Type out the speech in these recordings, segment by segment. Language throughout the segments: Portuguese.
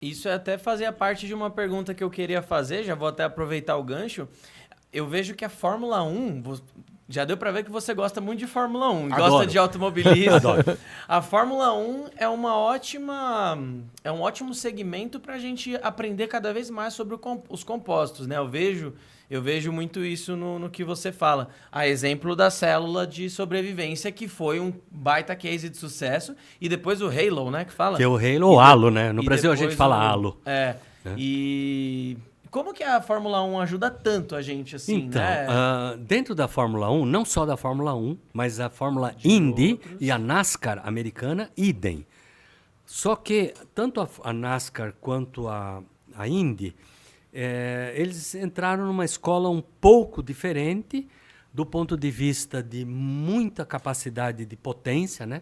Isso até fazia parte de uma pergunta que eu queria fazer, já vou até aproveitar o gancho. Eu vejo que a Fórmula 1, já deu pra ver que você gosta muito de Fórmula 1, e gosta Adoro. de automobilismo. Adoro. A Fórmula 1 é um ótimo segmento pra gente aprender cada vez mais sobre os compostos, né? Eu vejo muito isso no que você fala. A exemplo da célula de sobrevivência, que foi um baita case de sucesso, e depois o Halo, né, que fala? Que é o Halo ou Halo, né? No E Brasil a gente depois fala Halo. Né? E como que a Fórmula 1 ajuda tanto a gente, assim, Então, né? dentro da Fórmula 1, não só da Fórmula 1, mas a Fórmula Indy outros. e a NASCAR americana, idem. Só que tanto a NASCAR quanto a Indy, eles entraram numa escola um pouco diferente do ponto de vista de muita capacidade de potência, né?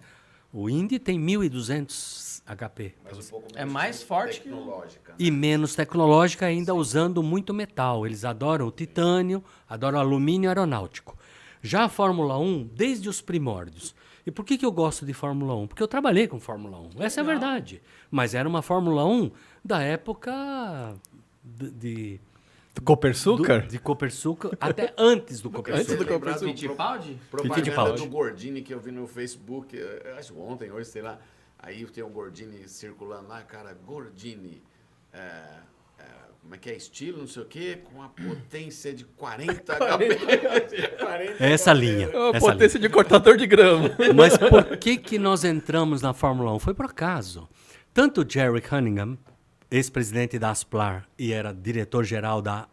O Indy tem 1.200 HP. Mas um pouco É mais forte que o- tecnológica. E menos tecnológica, ainda usando muito metal. Eles adoram o titânio, adoram alumínio aeronáutico. Já a Fórmula 1, desde os primórdios. E por que eu gosto de Fórmula 1? Porque eu trabalhei com Fórmula 1. Essa é a verdade. Mas era uma Fórmula 1 da época de Copersucar? de Copersucar, até antes do Copersucar. Antes do Lembrar do Fittipaldi? propaganda Fittipaldi. do Gordini que eu vi no Facebook, acho que ontem, hoje, sei lá. Aí tem um Gordini circulando lá, cara, Gordini, como é que é? Estilo, não sei o quê, com a potência de 40 HP. 40 É essa linha. A essa potência de cortador de grama. Mas por que nós entramos na Fórmula 1? Foi por acaso. Tanto Jerry Cunningham, ex-presidente da Asplar e era diretor-geral da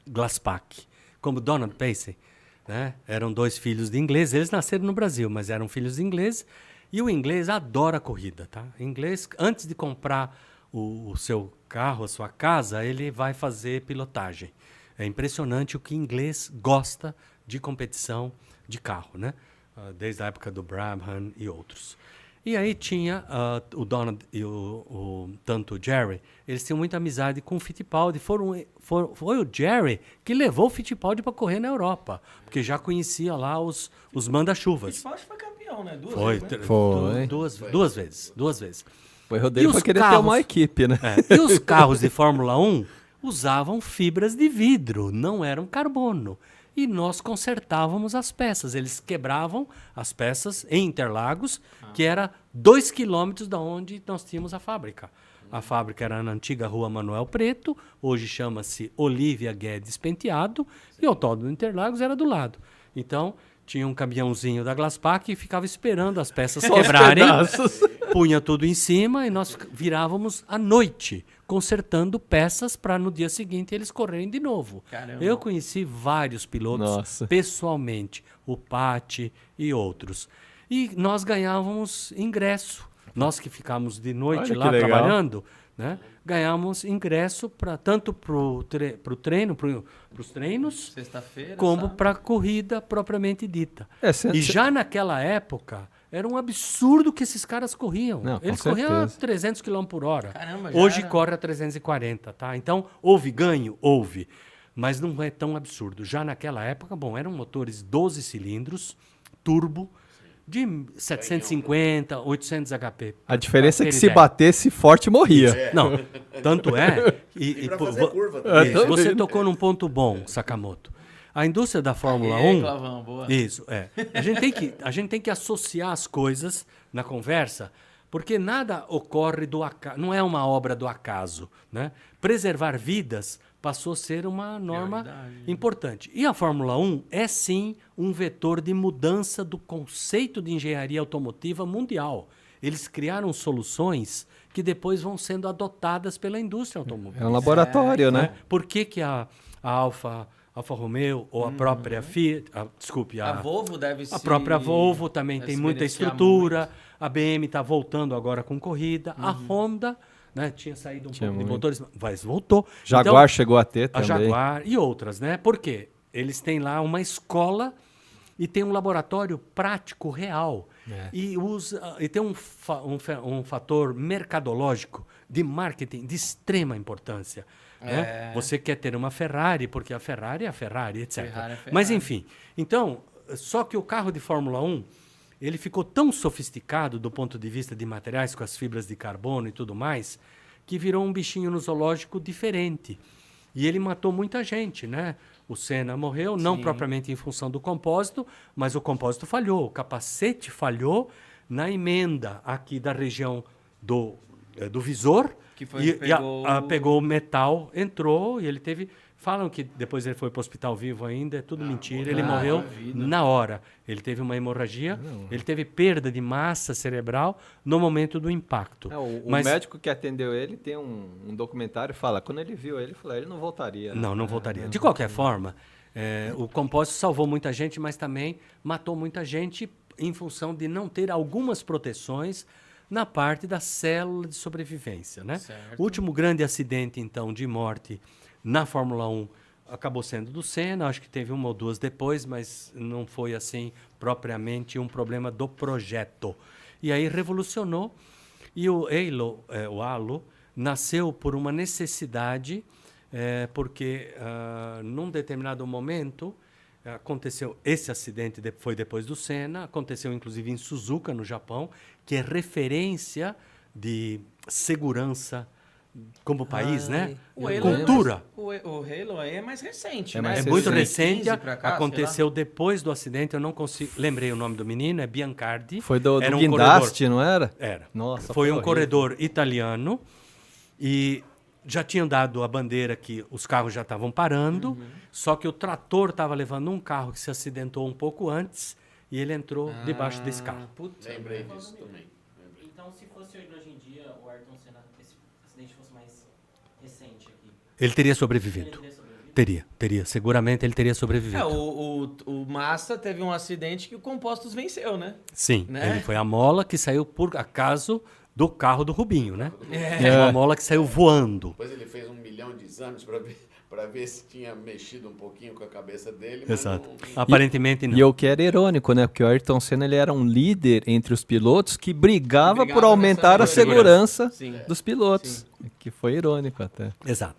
Glaspak, como Donald Pacey, né? Eram dois filhos de ingleses. Eles nasceram no Brasil, mas eram filhos de ingleses. E o inglês adora corrida, tá? O inglês, antes de comprar o seu carro, a sua casa, ele vai fazer pilotagem. É impressionante o que inglês gosta de competição de carro, né? Desde a época do Brabham e outros. E aí tinha o Donald e tanto o Jerry, eles tinham muita amizade com o Fittipaldi. Foi o Jerry que levou o Fittipaldi para correr na Europa, porque já conhecia lá os manda-chuvas. Fittipaldi foi campeão, né? Duas Foi, vezes, né? Foi. duas vezes. O erro dele E foi os querer ter carros? uma equipe, né? E os carros de Fórmula 1 usavam fibras de vidro, não eram carbono. E nós consertávamos as peças. Eles quebravam as peças em Interlagos, que era 2 quilômetros da onde nós tínhamos a fábrica. A fábrica era na antiga Rua Manuel Preto, hoje chama-se Olívia Guedes Penteado, e o Autódromo de Interlagos era do lado. Então, tinha um caminhãozinho da Glaspak e ficava esperando as peças Só os quebrarem, pedaços. punha tudo em cima e nós virávamos à noite, consertando peças para no dia seguinte eles correrem de novo. Caramba. Eu conheci vários pilotos Nossa. pessoalmente, o Patti e outros. E nós ganhávamos ingresso. Nós que ficávamos de noite Olha que lá legal. trabalhando, né? Ganhávamos ingresso tanto para os treinos, Sexta-feira, como sábado. para a corrida propriamente dita. Cê- E já naquela época, era um absurdo que esses caras corriam. Não, com Eles corriam a certeza. 300 km por hora. Caramba, já Hoje era. corre a 340, tá? Então, houve ganho? Houve. Mas não é tão absurdo. Já naquela época, bom, eram motores 12 cilindros, turbo, de 750, 800 HP. A diferença é Pra que ter se ideia. batesse forte, morria. Não, tanto é... E pra fazer curva também. Isso, você tocou num ponto bom, Sakamoto. A indústria da Fórmula Aê, 1... Clavão, boa. Isso, é. A gente tem que associar as coisas na conversa, porque nada ocorre do acaso, não é uma obra do acaso, né? Preservar vidas passou a ser uma norma Prioridade. importante. E a Fórmula 1 é sim um vetor de mudança do conceito de engenharia automotiva mundial. Eles criaram soluções que depois vão sendo adotadas pela indústria automotiva. É um laboratório, né? Por que a Alfa Romeo ou a própria Fiat, desculpe, A Volvo deve a própria Volvo também deve tem se muita beneficiar estrutura. A BM está voltando agora com corrida. A Uhum. Honda, né, tinha saído um Tinha pouco de muito. motores, mas voltou. Jaguar Então, chegou a ter a também. Jaguar e outras, né? Por quê? Eles têm lá uma escola e tem um laboratório prático real. E tem um fator mercadológico de marketing de extrema importância. Né? Você quer ter uma Ferrari, porque a Ferrari é a Ferrari, etc. Ferrari é Ferrari. Mas enfim, então, só que o carro de Fórmula 1, ele ficou tão sofisticado do ponto de vista de materiais, com as fibras de carbono e tudo mais, que virou um bichinho no zoológico diferente. E ele matou muita gente, né? O Senna morreu, não propriamente em função do compósito, mas o compósito falhou. O capacete falhou na emenda aqui da região do visor. Que foi e que pegou... pegou o metal, entrou e ele teve... Falam que depois ele foi para o hospital vivo ainda, é tudo mentira. Ele morreu na hora. Ele teve uma hemorragia, ele teve perda de massa cerebral no momento do impacto. O médico que atendeu ele tem um documentário, fala, quando ele viu ele, falou, ele não voltaria. Não, não voltaria. De qualquer forma, o compósito salvou muita gente, mas também matou muita gente em função de não ter algumas proteções na parte da célula de sobrevivência, né? Certo. O último grande acidente, então, de morte na Fórmula 1 acabou sendo do Senna, acho que teve uma ou duas depois, mas não foi assim propriamente um problema do projeto. E aí revolucionou, e o halo nasceu por uma necessidade, porque num determinado momento aconteceu esse acidente, foi depois do Senna, aconteceu inclusive em Suzuka, no Japão, que é referência de segurança como país, né? O Halo Cultura. o Halo aí é mais recente, É né? mais É muito recente. recente, 15 pra cá, aconteceu depois do acidente, eu não consigo... Lembrei o nome do menino, é Biancardi. Foi do Era um guindaste, não era? Era. Nossa, Foi um horrível. corredor italiano e já tinham dado a bandeira que os carros já estavam parando, só que o trator estava levando um carro que se acidentou um pouco antes e ele entrou debaixo desse carro. Puta, Lembrei disso também. Então, se fosse hoje em dia, o Ayrton Senna, esse acidente fosse mais recente aqui, Ele teria ele sobrevivido. teria sobrevivido? Teria. Seguramente ele teria sobrevivido. o Massa teve um acidente que o Compostos venceu, né? Sim, Né? ele foi a mola que saiu por acaso do carro do Rubinho, né? Uma mola que saiu voando. Depois ele fez 1 milhão de exames para ver se tinha mexido um pouquinho com a cabeça dele. Mas Exato. não- Aparentemente não. E o que era irônico, né? Porque o Ayrton Senna ele era um líder entre os pilotos que brigava Que brigava por aumentar a nessa segurança Sim. dos pilotos. Que foi irônico até. Exato.